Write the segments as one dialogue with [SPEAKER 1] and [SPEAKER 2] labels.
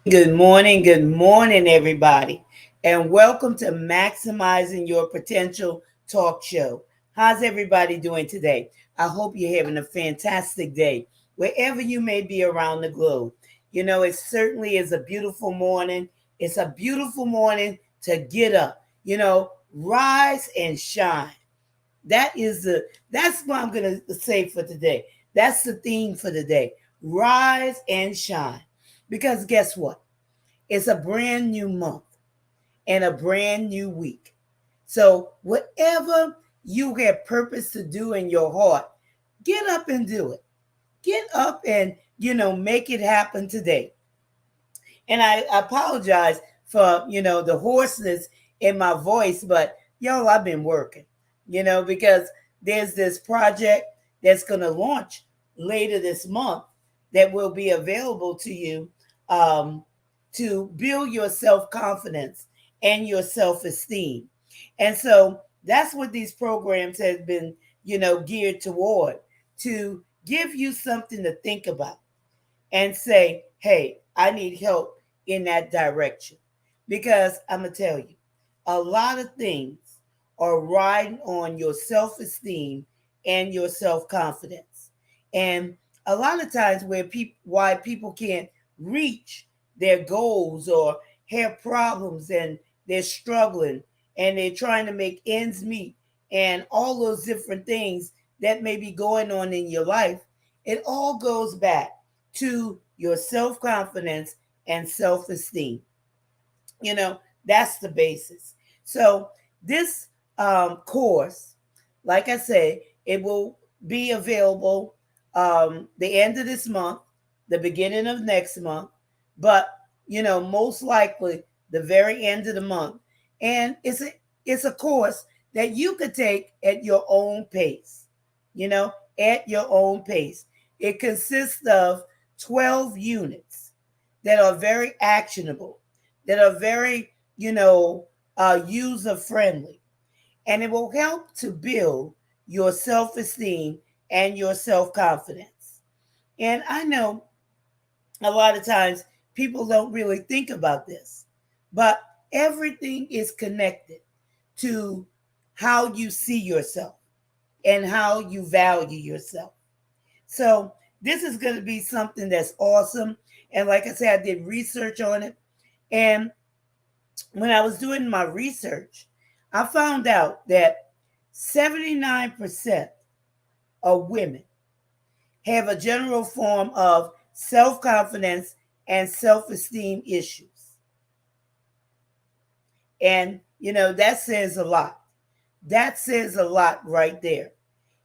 [SPEAKER 1] Good morning, everybody, and welcome to Maximizing Your Potential Talk Show. How's everybody doing today? I hope you're having a fantastic day, wherever you may be around the globe. You know, it certainly is a beautiful morning. It's a beautiful morning to get up, rise and shine. That's what I'm gonna say for today. That's the theme for today. Rise and shine. Because guess what? It's a brand new month and a brand new week. So, whatever you have purpose to do in your heart, get up and do it. Get up and, make it happen today. And I apologize for, the hoarseness in my voice, but y'all, I've been working, because there's this project that's going to launch later this month that will be available to you um, to build your self confidence and your self esteem. And so that's what these programs have been, geared toward, to give you something to think about and say, hey, I need help in that direction. Because I'm going to tell you, a lot of things are riding on your self esteem and your self confidence. And a lot of times why people can't reach their goals or have problems and they're struggling and they're trying to make ends meet and all those different things that may be going on in your life, it all goes back to your self confidence and self esteem. You know, that's the basis. So, this course, like I said, it will be available the end of this month, the beginning of next month, but most likely the very end of the month. And it's a course that you could take at your own pace, you know, at your own pace. It consists of 12 units that are very actionable, that are very, user friendly, and it will help to build your self esteem and your self confidence. And I know a lot of times people don't really think about this, but everything is connected to how you see yourself and how you value yourself. So, this is going to be something that's awesome. And like I said, I did research on it. And when I was doing my research, I found out that 79% of women have a general form of self confidence and self esteem issues. And, that says a lot. That says a lot right there.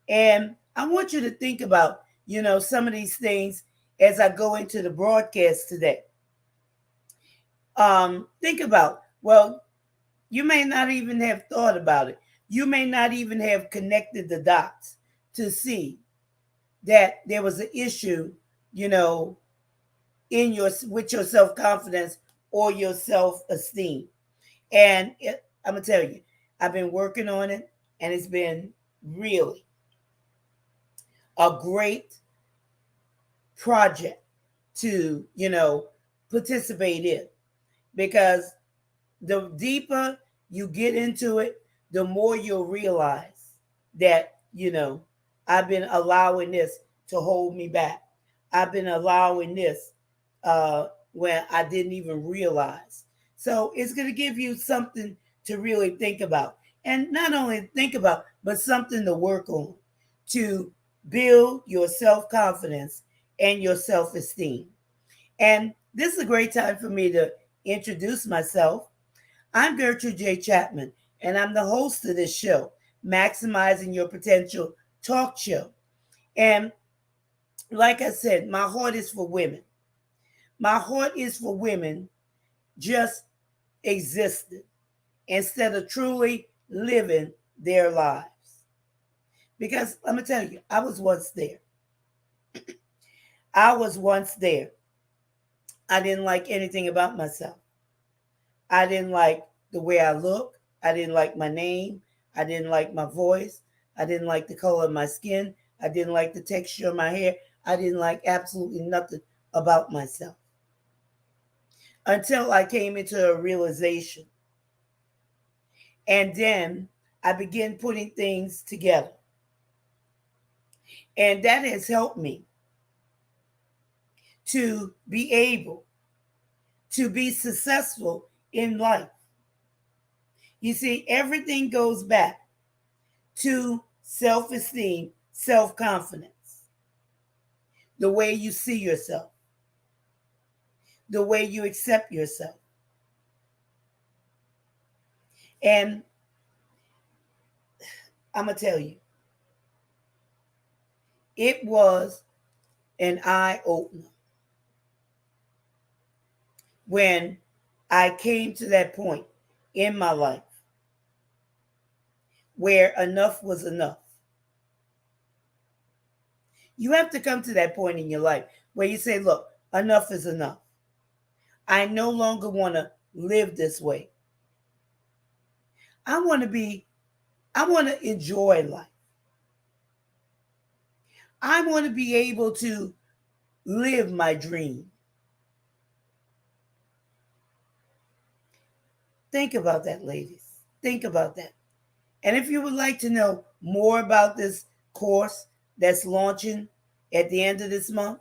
[SPEAKER 1] And I want you to think about, some of these things as I go into the broadcast today. Think about, well, you may not even have thought about it. You may not even have connected the dots to see that there was an issue, you know, in your with your self confidence or your self esteem. And I'm gonna tell you, I've been working on it, and it's been really a great project to participate in, because the deeper you get into it, the more you'll realize that, I've been allowing this to hold me back. I've been allowing this when I didn't even realize. So it's going to give you something to really think about. And not only think about, but something to work on to build your self confidence and your self esteem. And this is a great time for me to introduce myself. I'm Gertrude J. Chapman, and I'm the host of this show, Maximizing Your Potential Talk Show. And like I said, my heart is for women. My heart is for women just existing instead of truly living their lives. Because I'm going to tell you, I was once there. I was once there. I didn't like anything about myself. I didn't like the way I look. I didn't like my name. I didn't like my voice. I didn't like the color of my skin. I didn't like the texture of my hair. I didn't like absolutely nothing about myself. until I came into a realization. And then I began putting things together. And that has helped me to be able to be successful in life. You see, everything goes back to self esteem, self confidence, the way you see yourself, the way you accept yourself. And I'm going to tell you, it was an eye opener when I came to that point in my life where enough was enough. You have to come to that point in your life where you say, look, enough is enough. I no longer want to live this way. I want to enjoy life. I want to be able to live my dream. Think about that, ladies. Think about that. And if you would like to know more about this course that's launching at the end of this month,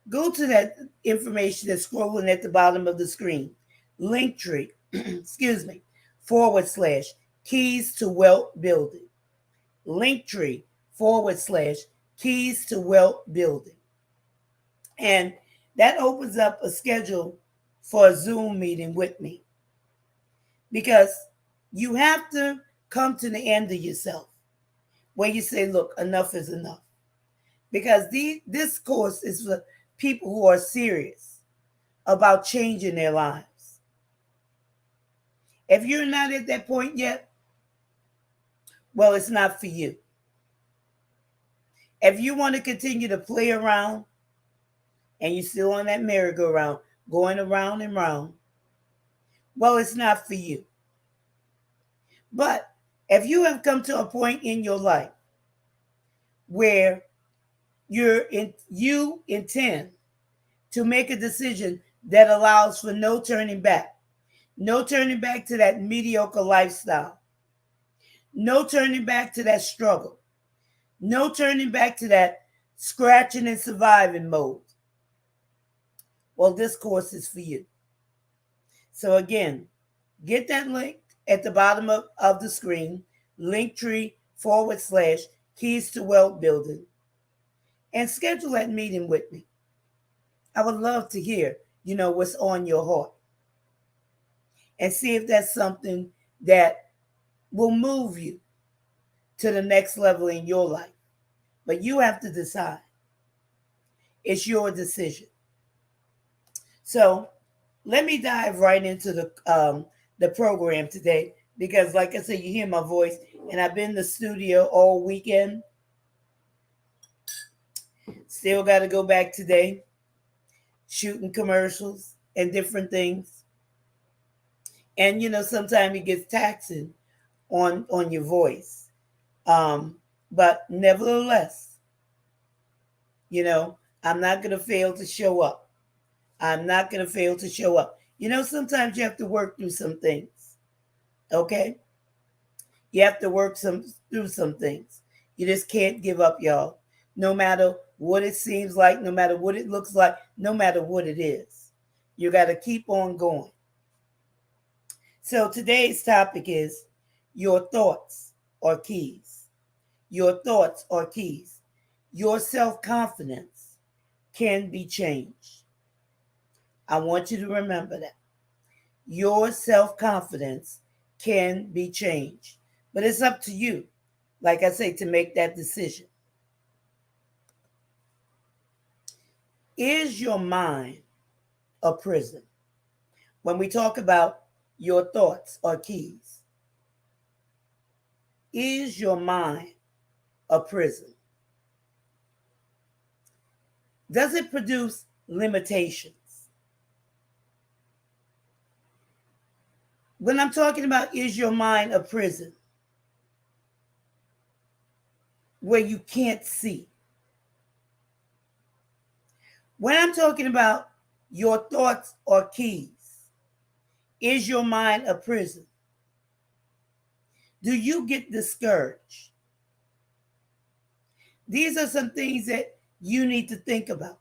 [SPEAKER 1] go to that information that's scrolling at the bottom of the screen. Linktree, excuse me, / keys to wealth building. Linktree / keys to wealth building. And that opens up a schedule for a Zoom meeting with me, because you have to come to the end of yourself where you say, look, enough is enough. Because this course is for people who are serious about changing their lives. If you're not at that point yet, well, it's not for you. If you want to continue to play around and you're still on that merry-go-round, going around and round, well, it's not for you. But if you have come to a point in your life where you intend to make a decision that allows for no turning back to that mediocre lifestyle, no turning back to that struggle, no turning back to that scratching and surviving mode, well, this course is for you. So again, get that link at the bottom of the screen, Linktree / keys to wealth building, and schedule that meeting with me. I would love to hear, what's on your heart, and see if that's something that will move you to the next level in your life. But you have to decide. It's your decision. So let me dive right into the program today, because like I said, you hear my voice, and I've been in the studio all weekend. Still got to go back today, shooting commercials and different things. And sometimes it gets taxing on your voice. But nevertheless, I'm not going to fail to show up. I'm not going to fail to show up. Sometimes you have to work through some things. Okay? You have to work through some things. You just can't give up, y'all. No matter what it seems like, no matter what it looks like, no matter what it is. You got to keep on going. So today's topic is your thoughts are keys. Your thoughts are keys. Your self-confidence can be changed. I want you to remember that. Your self-confidence can be changed. But it's up to you, like I say, to make that decision. Is your mind a prison? When we talk about your thoughts are keys, is your mind a prison? Does it produce limitations? When I'm talking about is your mind a prison where you can't see? When I'm talking about Your thoughts are keys. Is your mind a prison? Do you get discouraged? These are some things that you need to think about.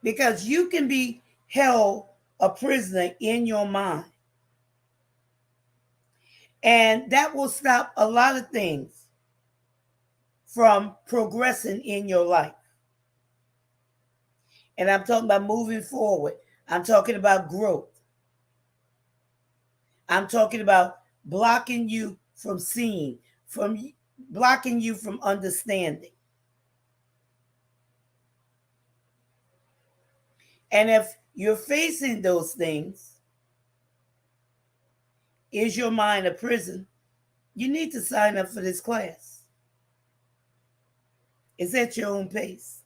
[SPEAKER 1] Because you can be held a prisoner in your mind. And that will stop a lot of things from progressing in your life. And I'm talking about moving forward. I'm talking about growth. I'm talking about blocking you from seeing, from blocking you from understanding. And if you're facing those things, is your mind a prison? You need to sign up for this class. It's at your own pace.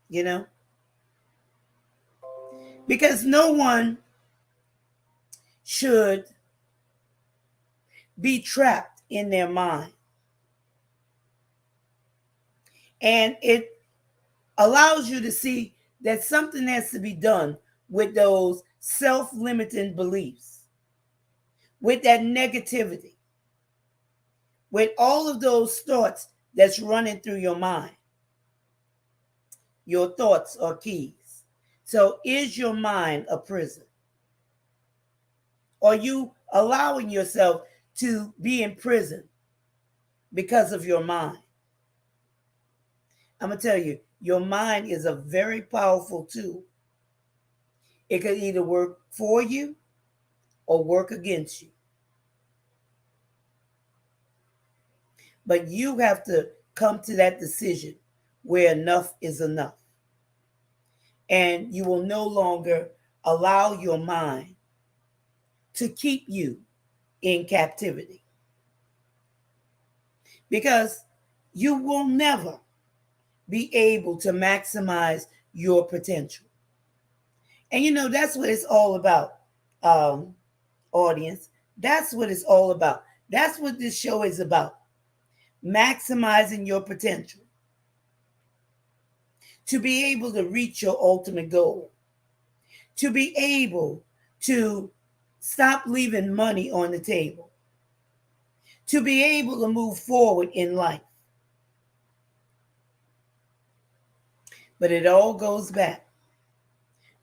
[SPEAKER 1] You know? Because no one should be trapped in their mind. And it allows you to see that something has to be done with those self-limiting beliefs, with that negativity, with all of those thoughts that's running through your mind. Your thoughts are keys. So is your mind a prison? Are you allowing yourself to be in prison because of your mind? I'm going to tell you, your mind is a very powerful tool. It could either work for you or work against you. But you have to come to that decision where enough is enough. And you will no longer allow your mind to keep you in captivity. Because you will never be able to maximize your potential. And you know, that's what it's all about, audience. That's what it's all about. That's what this show is about. Maximizing your potential. To be able to reach your ultimate goal. To be able to stop leaving money on the table. To be able to move forward in life. But it all goes back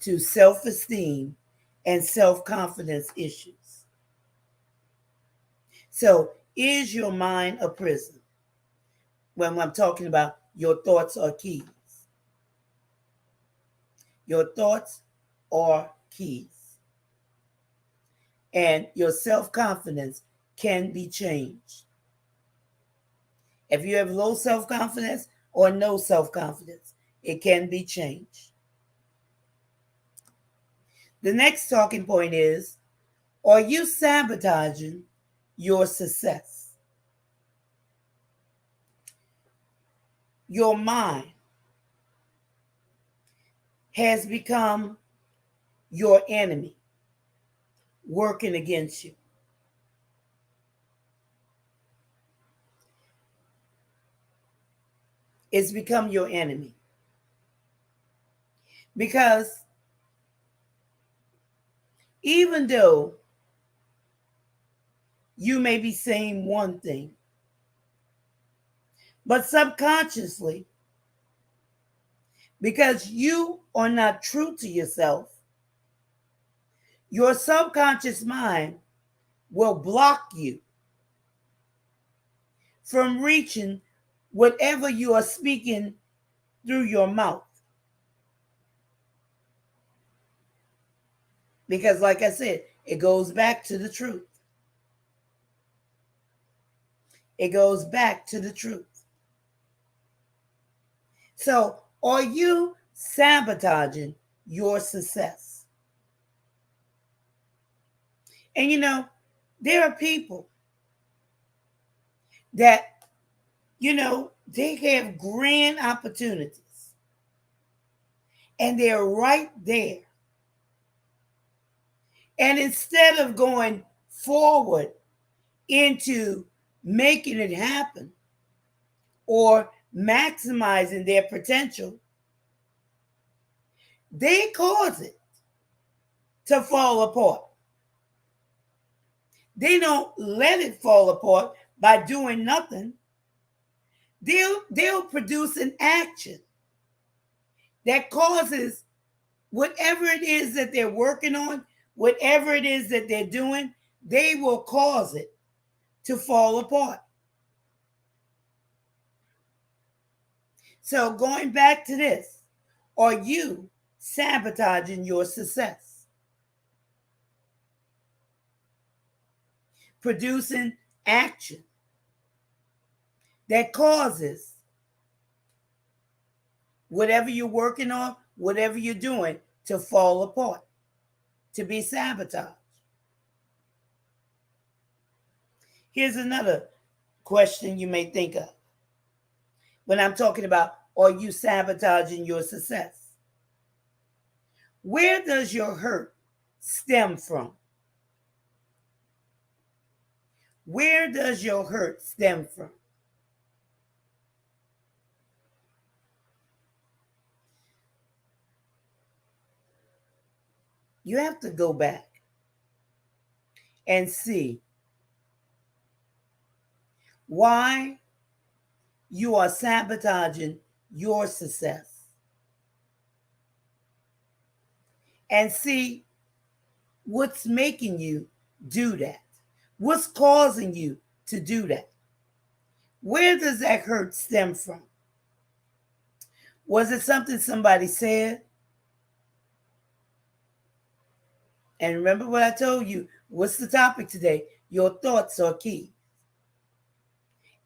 [SPEAKER 1] to self-esteem and self-confidence issues. So, is your mind a prison? When I'm talking about your thoughts are keys. Your thoughts are keys. And your self-confidence can be changed. If you have low self-confidence or no self-confidence, it can be changed. The next talking point is, are you sabotaging your success? Your mind has become your enemy, working against you. It's become your enemy. Because even though you may be saying one thing, but subconsciously, because you are not true to yourself, your subconscious mind will block you from reaching whatever you are speaking through your mouth. Because, like I said, it goes back to the truth. It goes back to the truth. So, are you sabotaging your success? And you know, there are people that, you know, they have grand opportunities and they're right there. And instead of going forward into making it happen or maximizing their potential, they cause it to fall apart. They don't let it fall apart by doing nothing. They'll produce an action that causes whatever it is that they're working on, whatever it is that they're doing, they will cause it to fall apart. So going back to this, are you sabotaging your success? Producing action that causes whatever you're working on, whatever you're doing, to fall apart, to be sabotaged. Here's another question you may think of when I'm talking about, are you sabotaging your success? Where does your hurt stem from? Where does your hurt stem from? You have to go back and see why you are sabotaging your success. And see what's making you do that. What's causing you to do that? Where does that hurt stem from? Was it something somebody said? And remember what I told you. What's the topic today? Your thoughts are key.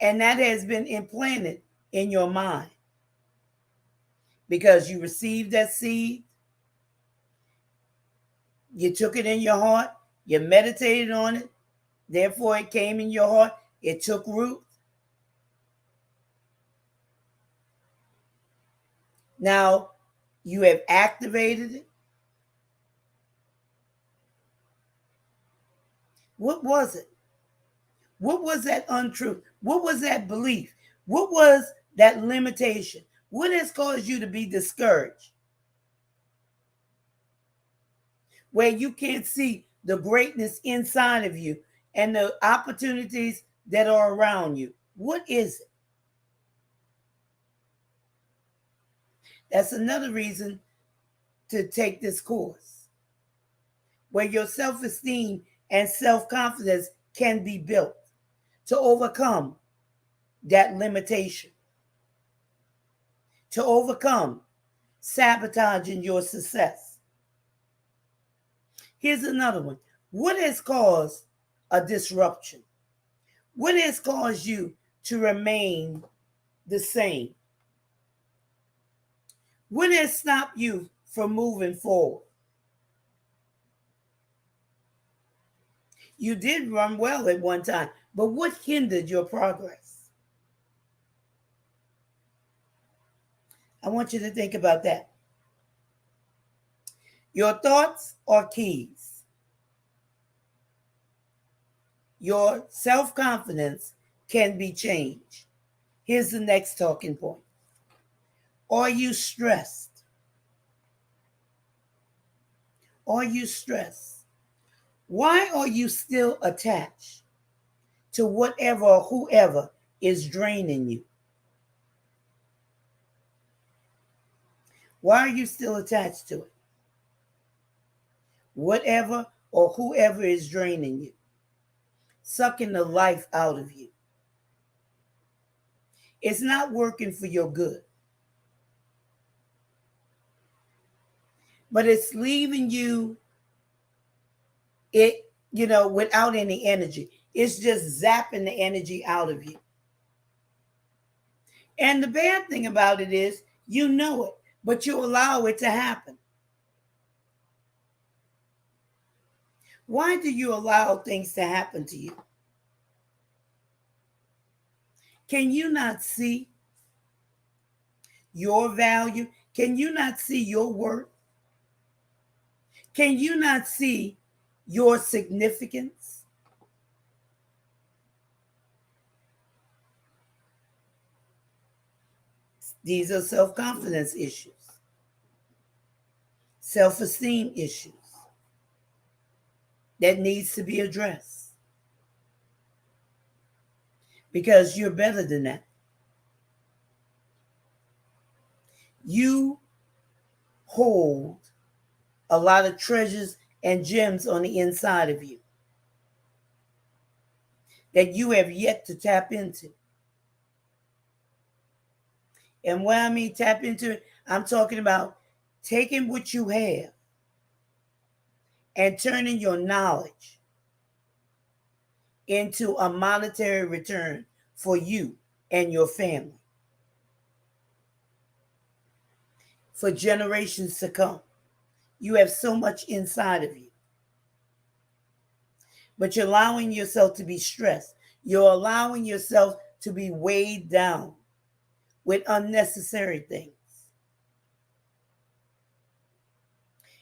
[SPEAKER 1] And that has been implanted in your mind because you received that seed. You took it in your heart. You meditated on it. Therefore, it came in your heart. It took root. Now, you have activated it. What was it? What was that untruth? What was that belief? What was that limitation? What has caused you to be discouraged? Where you can't see the greatness inside of you and the opportunities that are around you. What is it? That's another reason to take this course, where your self-esteem and self-confidence can be built to overcome that limitation, to overcome sabotaging your success. Here's another one. What has caused a disruption? What has caused you to remain the same? What has stopped you from moving forward? You did run well at one time, but what hindered your progress? I want you to think about that. Your thoughts are keys. Your self-confidence can be changed. Here's the next talking point. Are you stressed? Are you stressed? Why are you still attached to whatever or whoever is draining you? Why are you still attached to it? Whatever or whoever is draining you, sucking the life out of you. It's not working for your good, but it's leaving you without any energy. It's just zapping the energy out of you. And the bad thing about it is, you know it, but you allow it to happen. Why do you allow things to happen to you? Can you not see your value? Can you not see your worth? Can you not see your significance? These are self-confidence issues, self-esteem issues that needs to be addressed because you're better than that. You hold a lot of treasures and gems on the inside of you that you have yet to tap into. And when I mean tap into it, I'm talking about taking what you have and turning your knowledge into a monetary return for you and your family for generations to come. You have so much inside of you, but you're allowing yourself to be stressed. You're allowing yourself to be weighed down with unnecessary things.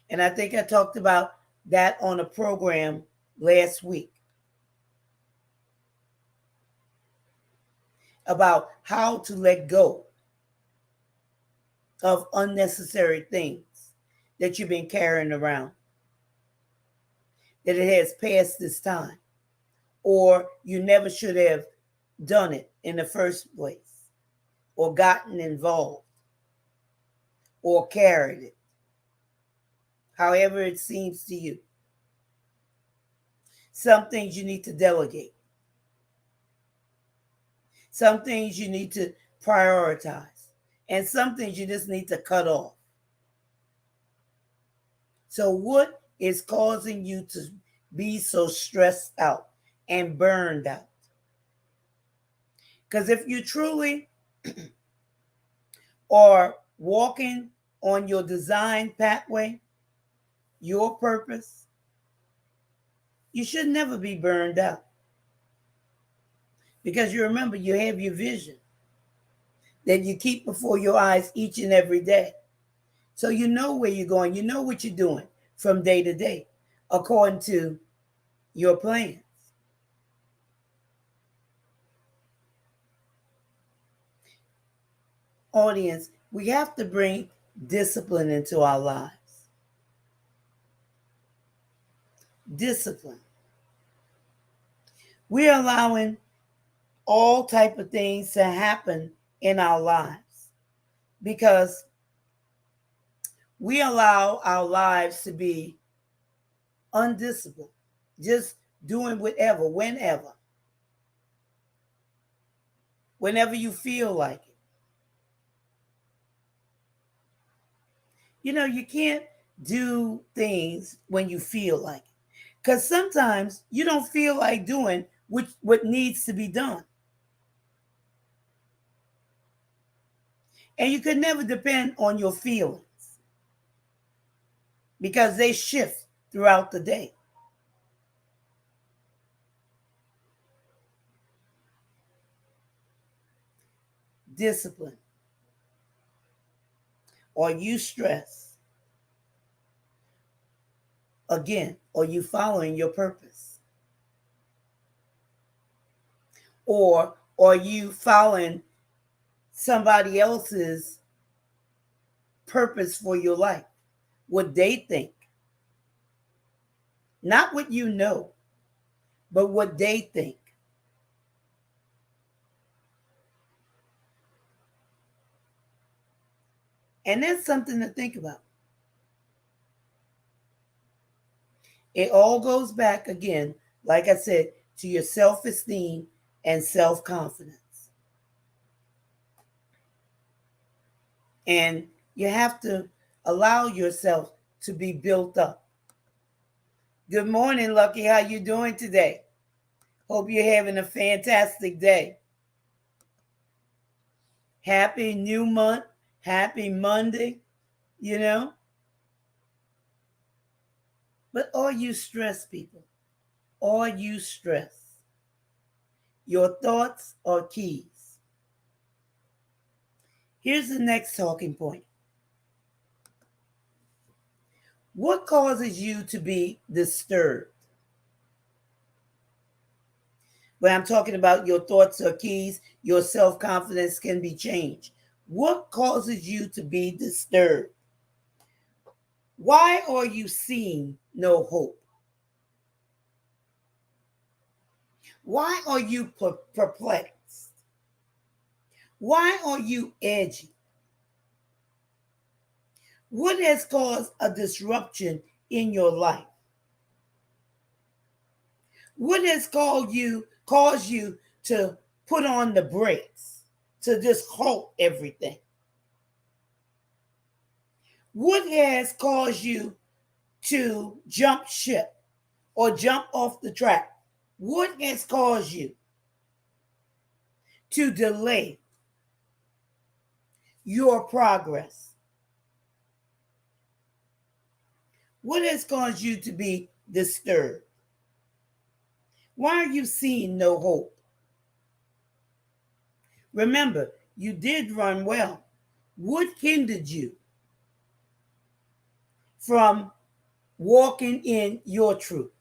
[SPEAKER 1] And I think I talked about that on a program last week about how to let go of unnecessary things that you've been carrying around, that it has passed this time, or you never should have done it in the first place, or gotten involved, or carried it, however it seems to you. Some things you need to delegate. Some things you need to prioritize. And some things you just need to cut off. So what is causing you to be so stressed out and burned out? Because if you truly are walking on your design pathway, your purpose, you should never be burned out. Because you remember, you have your vision that you keep before your eyes each and every day. So you know where you're going. You know what you're doing from day to day, according to your plans. Audience, we have to bring discipline into our lives. Discipline. We're allowing all type of things to happen in our lives because we allow our lives to be undisciplined, just doing whatever, whenever you feel like it. You know, you can't do things when you feel like it, because sometimes you don't feel like doing what needs to be done. And you could never depend on your feelings because they shift throughout the day. Discipline. Are you stressed? Again, are you following your purpose? Or are you following somebody else's purpose for your life? What they think. Not what you know, but what they think. And that's something to think about. It all goes back again, like I said, to your self-esteem and self-confidence. And you have to allow yourself to be built up. Good morning, Lucky. How you doing today? Hope you're having a fantastic day. Happy new month. Happy Monday, you know. But are you stressed, people? Are you stressed? Your thoughts are keys. Here's the next talking point. What causes you to be disturbed? When I'm talking about your thoughts are keys, your self-confidence can be changed. What causes you to be disturbed? Why are you seeing no hope? Why are you perplexed? Why are you edgy? What has caused a disruption in your life? What has caused you to put on the brakes, to just halt everything? What has caused you to jump ship or jump off the track? What has caused you to delay your progress? What has caused you to be disturbed? Why are you seeing no hope? Remember, you did run well. What hindered you from walking in your truth?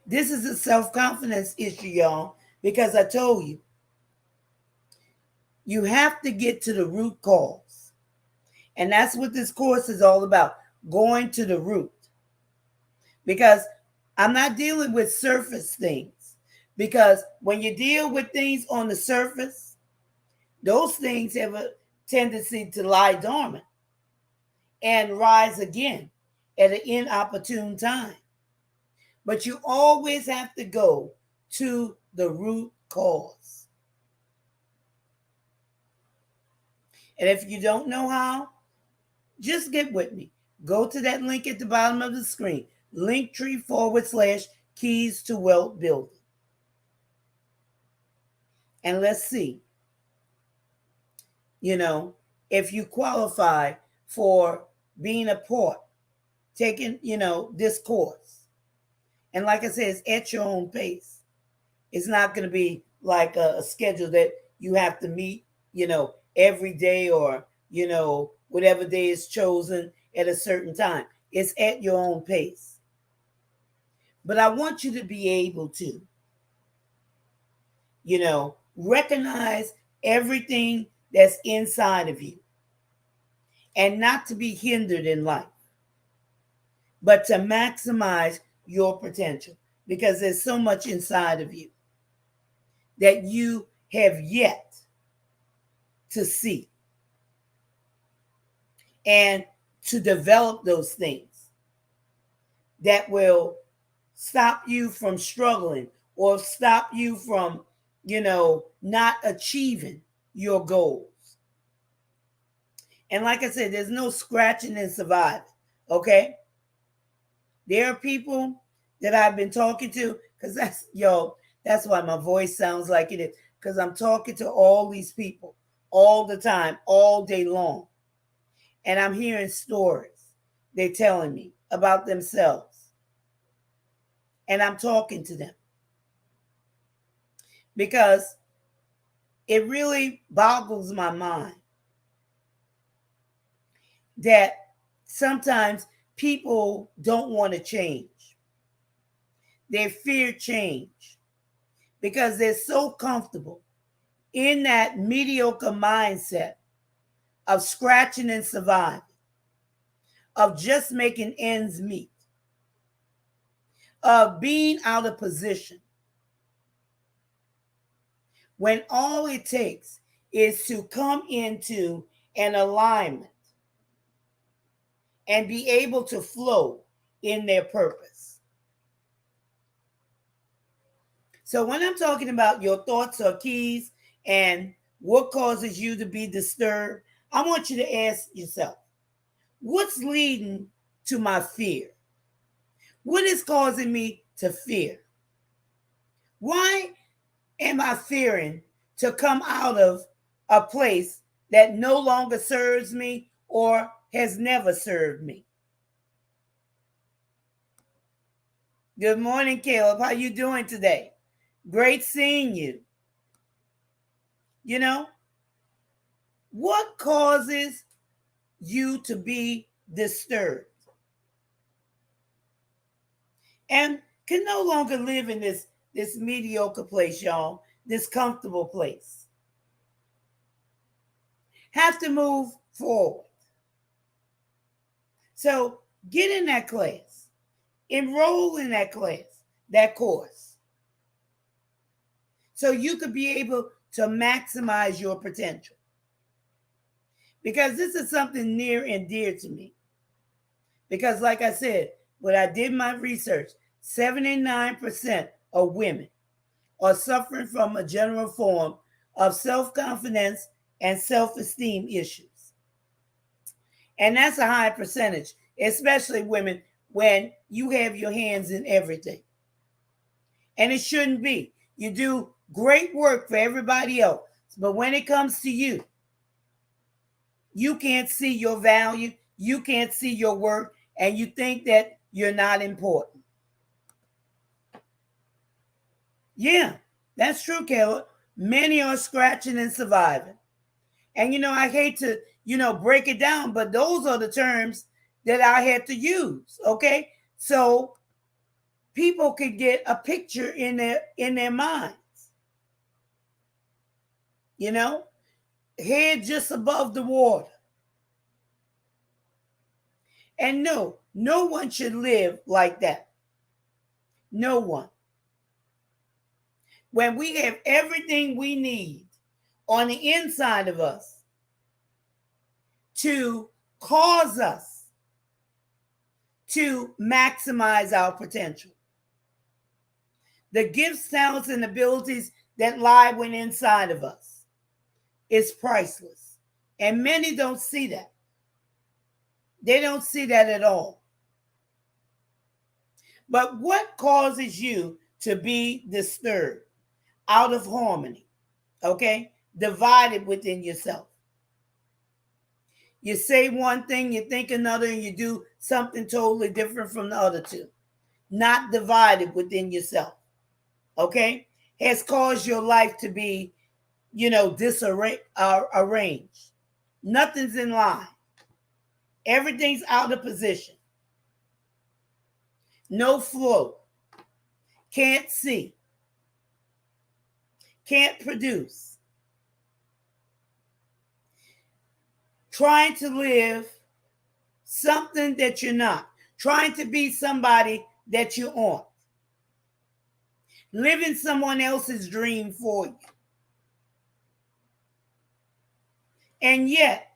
[SPEAKER 1] This is a self-confidence issue, y'all, because I told you, you have to get to the root cause. And that's what this course is all about, going to the root. Because I'm not dealing with surface things. Because when you deal with things on the surface, those things have a tendency to lie dormant and rise again at an inopportune time. But you always have to go to the root cause. And if you don't know how, just get with me. Go to that link at the bottom of the screen, Linktree/keys to wealth building. And let's see, if you qualify for being a part, taking, this course. And like I said, it's at your own pace. It's not going to be like a schedule that you have to meet, every day or, whatever day is chosen at a certain time. It's at your own pace. But I want you to be able to, recognize everything that's inside of you and not to be hindered in life, but to maximize your potential, because there's so much inside of you that you have yet to see and to develop those things that will stop you from struggling or stop you from, not achieving your goals. And like I said, there's no scratching and surviving, okay? There are people that I've been talking to, because that's why my voice sounds like it is, because I'm talking to all these people all the time, all day long. And I'm hearing stories they're telling me about themselves. And I'm talking to them. Because it really boggles my mind that sometimes people don't want to change. They fear change because they're so comfortable in that mediocre mindset of scratching and surviving, of just making ends meet, of being out of position, when all it takes is to come into an alignment and be able to flow in their purpose. So when I'm talking about your thoughts are keys and what causes you to be disturbed, I want you to ask yourself, what's leading to my fear? What is causing me to fear? Why am I fearing to come out of a place that no longer serves me or has never served me? Good morning, Caleb. How you doing today? Great seeing you. What causes you to be disturbed and can no longer live in this mediocre place, y'all? this comfortable place. Have to move forward. So get in that class. Enroll in that class, that course. So you could be able to maximize your potential. Because this is something near and dear to me. Because like I said, when I did my research, 79% of women are suffering from a general form of self-confidence and self-esteem issues. And that's a high percentage, especially women, when you have your hands in everything. And it shouldn't be. You do great work for everybody else, but when it comes to you, you can't see your value, you can't see your work, and you think that you're not important. Yeah, that's true, Kayla. Many are scratching and surviving. And I hate to, break it down, but those are the terms that I had to use. Okay. So people could get a picture in their minds. Head just above the water. And no one should live like that. No one. When we have everything we need on the inside of us to cause us to maximize our potential. The gifts, talents, and abilities that lie within inside of us is priceless. And many don't see that. They don't see that at all. But what causes you to be disturbed, out of harmony, okay? Divided within yourself. You say one thing, you think another, and you do something totally different from the other two. Not divided within yourself, okay? Has caused your life to be, disarranged. Nothing's in line. Everything's out of position. No flow. Can't see. Can't produce. Trying to live something that you're not. Trying to be somebody that you aren't. Living someone else's dream for you. And yet,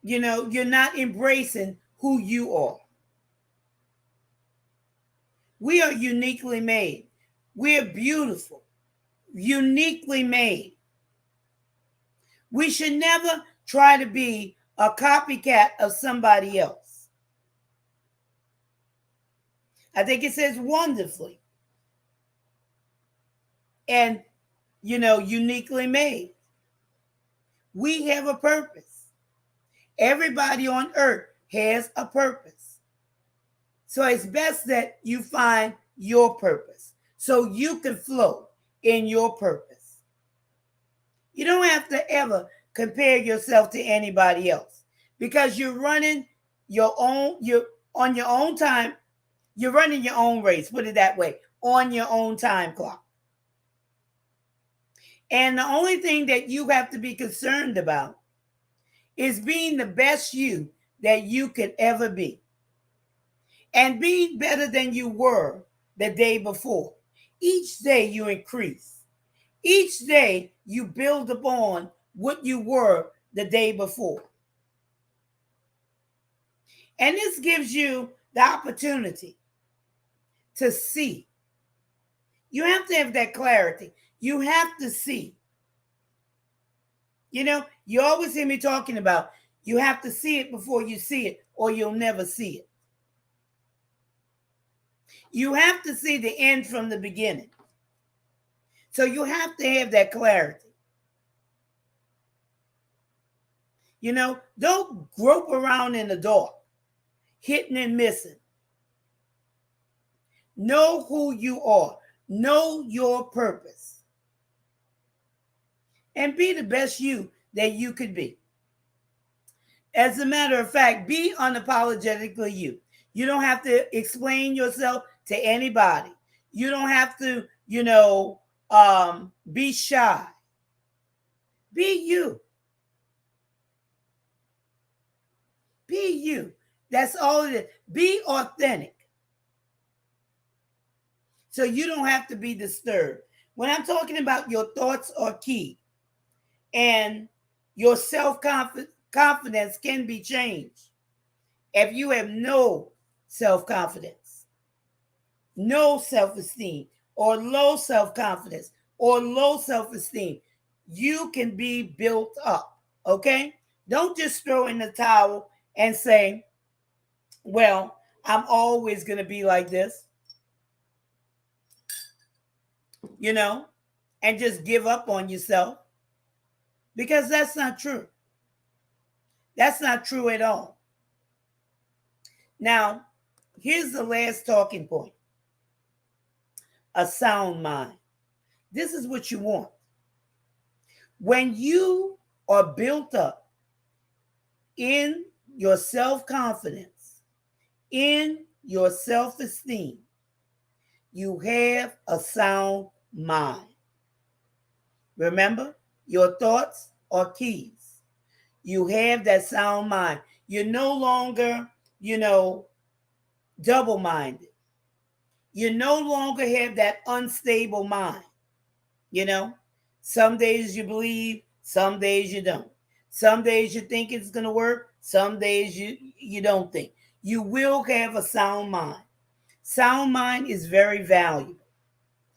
[SPEAKER 1] you're not embracing who you are. We are uniquely made. We're beautiful, uniquely made. We should never try to be a copycat of somebody else. I think it says wonderfully. And, uniquely made. We have a purpose. Everybody on earth has a purpose. So it's best that you find your purpose so you can flow in your purpose. You don't have to ever compare yourself to anybody else because you're running you're on your own time. You're running your own race, put it that way, on your own time clock. And the only thing that you have to be concerned about is being the best you that you could ever be. And being better than you were the day before. Each day you increase. Each day you build upon what you were the day before. And this gives you the opportunity to see. You have to have that clarity. You have to see. You always hear me talking about you have to see it before you see it, or you'll never see it. You have to see the end from the beginning. So you have to have that clarity. Don't grope around in the dark, hitting and missing. Know who you are. Know your purpose. And be the best you that you could be. As a matter of fact, be unapologetically you. You don't have to explain yourself to anybody. You don't have to, you know, be shy. Be you. Be you. That's all it is. Be authentic. So you don't have to be disturbed. When I'm talking about your thoughts are key and your self confidence can be changed if you have no self confidence, no self esteem, or low self confidence, or low self esteem. You can be built up. Okay? Don't just throw in the towel and say, well, I'm always going to be like this, you know, and just give up on yourself, because that's not true. That's not true at all. Now, here's the last talking point: a sound mind. This is what you want. When you are built up in your self confidence, in your self esteem, you have a sound mind. Remember, your thoughts are keys. You have that sound mind. You're no longer, double minded. You no longer have that unstable mind. You know, some days you believe, some days you don't. Some days you think it's going to work, some days you don't think. You will have a sound mind. Sound mind is very valuable.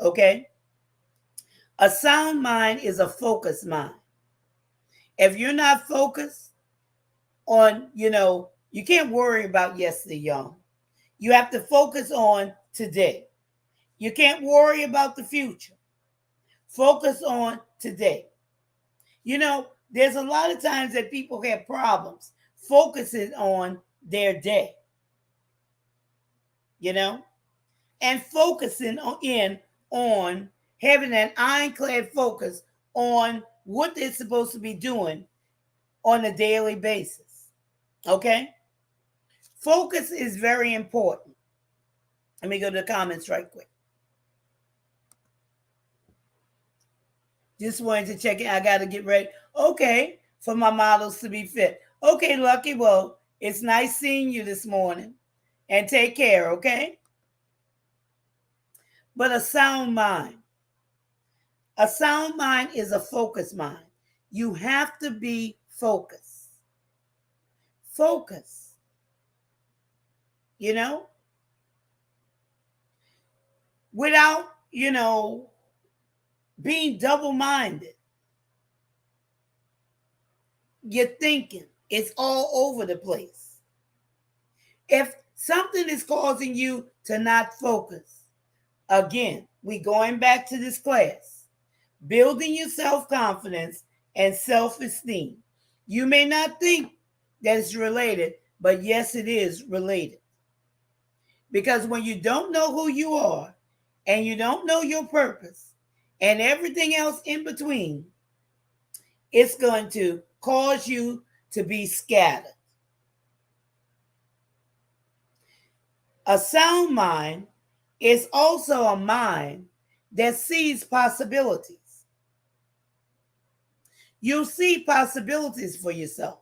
[SPEAKER 1] Okay? A sound mind is a focused mind. If you're not focused on, you can't worry about yesterday, y'all. You have to focus on today. You can't worry about the future. Focus on today. There's a lot of times that people have problems focusing on their day, and focusing on having an ironclad focus on what they're supposed to be doing on a daily basis. Okay? Focus is very important. Let me go to the comments right quick. Just wanted to check it. I got to get ready. Okay, for my models to be fit. Okay, Lucky. Well, it's nice seeing you this morning. And take care, okay? But a sound mind. A sound mind is a focused mind. You have to be focused. Focus. Without, being double-minded. You're thinking. It's all over the place. If something is causing you to not focus, again, we going back to this class. Building your self-confidence and self-esteem. You may not think that it's related, but yes, it is related. Because when you don't know who you are and you don't know your purpose and everything else in between, it's going to cause you to be scattered. A sound mind is also a mind that sees possibilities. You'll see possibilities for yourself.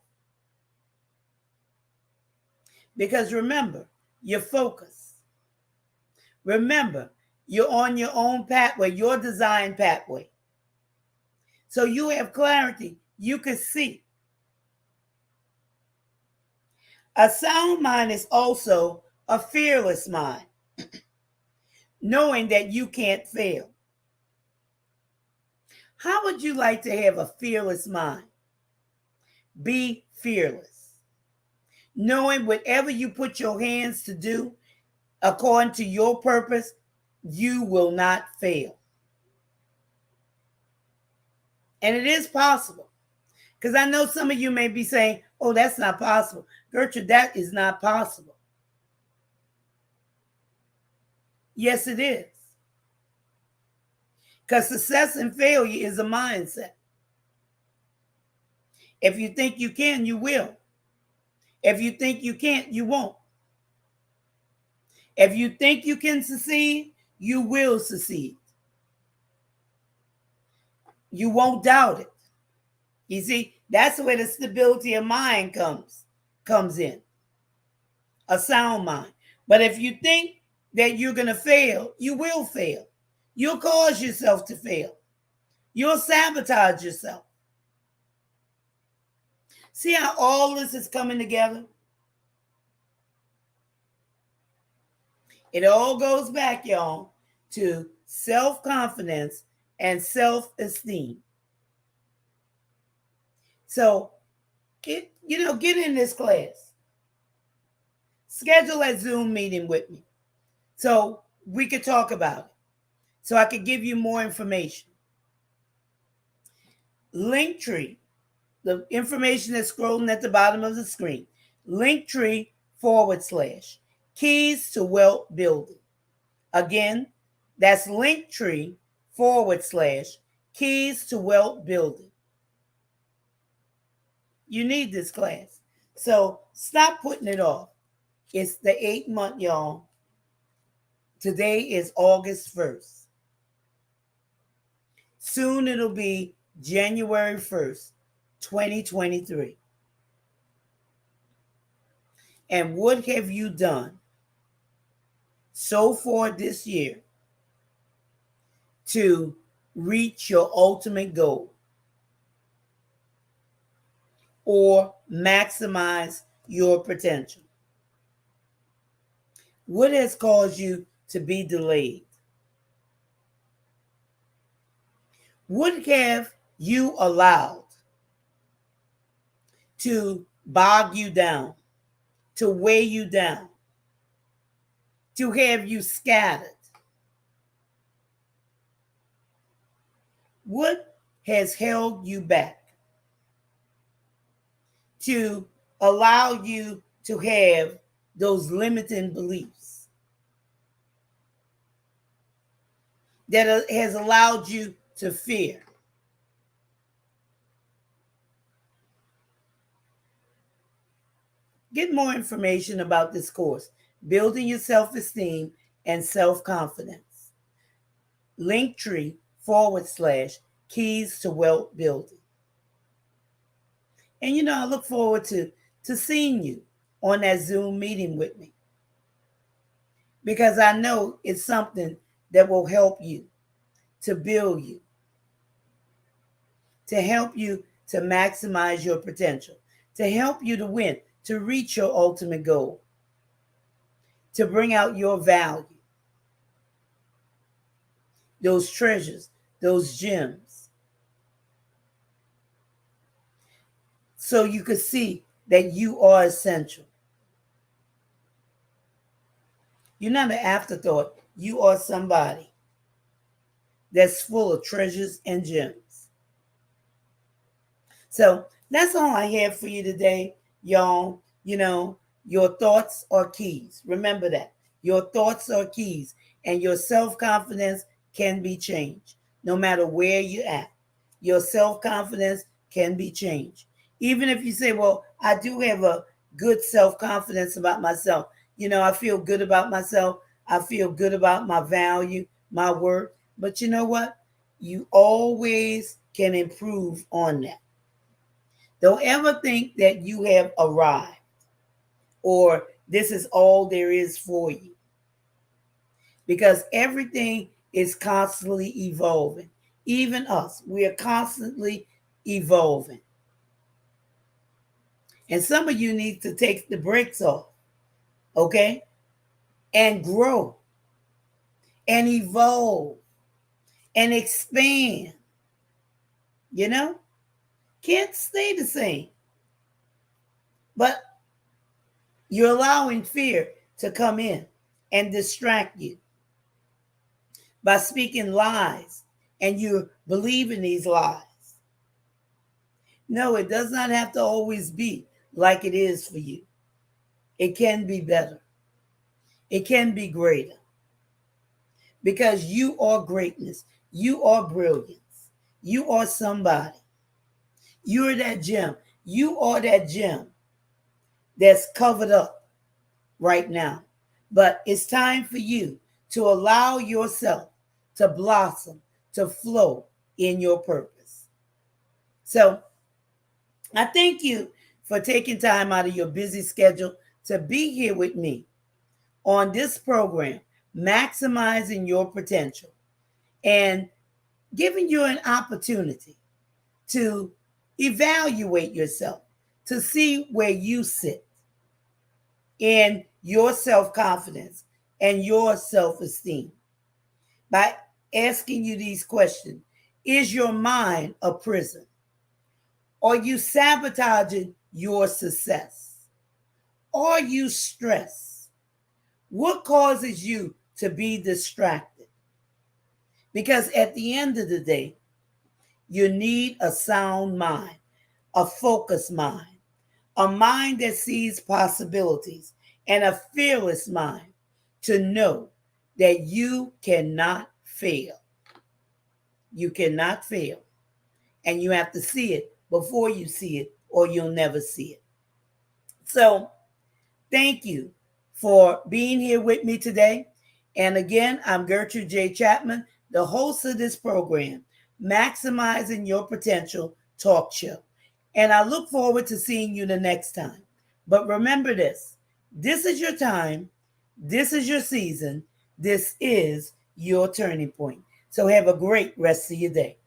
[SPEAKER 1] Because remember, you're focused. Remember, you're on your own pathway, your design pathway. So you have clarity. You can see. A sound mind is also a fearless mind, knowing that you can't fail. How would you like to have a fearless mind? Be fearless. Knowing whatever you put your hands to do, according to your purpose, you will not fail. And it is possible. Because I know some of you may be saying, oh, that's not possible. Gertrude, that is not possible. Yes, it is. Because success and failure is a mindset. If you think you can, you will. If you think you can't, you won't. If you think you can succeed, you will succeed. You won't doubt it. You see, that's where the stability of mind comes in. A sound mind. But if you think that you're going to fail, you will fail. You'll cause yourself to fail. You'll sabotage yourself. See how all this is coming together? It all goes back, y'all, to self-confidence and self-esteem. So, get in this class. Schedule a Zoom meeting with me so we could talk about it, so I could give you more information. Linktree, the information that's scrolling at the bottom of the screen. Linktree/keys to wealth building. Again, that's Linktree/keys to wealth building. You need this class. So stop putting it off. It's the 8th month, y'all. Today is August 1st. Soon it'll be January 1st, 2023. And what have you done so far this year to reach your ultimate goal or maximize your potential? What has caused you to be delayed? What have you allowed to bog you down, to weigh you down, to have you scattered? What has held you back to allow you to have those limiting beliefs that has allowed you to fear? Get more information about this course, Building Your Self-Esteem and Self-Confidence. Linktree/keys to wealth building. And I look forward to seeing you on that Zoom meeting with me, because I know it's something that will help you to build you, to help you to maximize your potential, to help you to win, to reach your ultimate goal, to bring out your value, those treasures, those gems, so you could see that you are essential. You're not an afterthought. You are somebody that's full of treasures and gems. So that's all I have for you today, y'all. Your thoughts are keys. Remember that. Your thoughts are keys, and your self-confidence can be changed no matter where you're at. Your self-confidence can be changed. Even if you say, well, I do have a good self-confidence about myself. I feel good about myself. I feel good about my value, my worth. But you know what? You always can improve on that. Don't ever think that you have arrived or this is all there is for you, because everything is constantly evolving. Even us, we are constantly evolving. And some of you need to take the brakes off, okay? And grow and evolve and expand. Can't stay the same. But you're allowing fear to come in and distract you by speaking lies, and you believe in these lies. No, it does not have to always be like it is for you. It can be better. It can be greater. Because you are greatness. You are brilliance. You are somebody. You're that gem. You are that gem that's covered up right now. But it's time for you to allow yourself to blossom, to flow in your purpose. So I thank you for taking time out of your busy schedule to be here with me on this program, maximizing your potential and giving you an opportunity to evaluate yourself, to see where you sit in your self confidence and your self esteem by asking you these questions. Is your mind a prison? Are you sabotaging your success? Are you stressed? What causes you to be distracted? Because at the end of the day, you need a sound mind, a focused mind, a mind that sees possibilities, and a fearless mind to know that you cannot fail. You cannot fail. And you have to see it before you see it, or you'll never see it. So, thank you for being here with me today. And again, I'm Gertrude J. Chapman, the host of this program, Maximizing Your Potential Talk Show. And I look forward to seeing you the next time. But remember this is your time, this is your season, this is your turning point. So have a great rest of your day.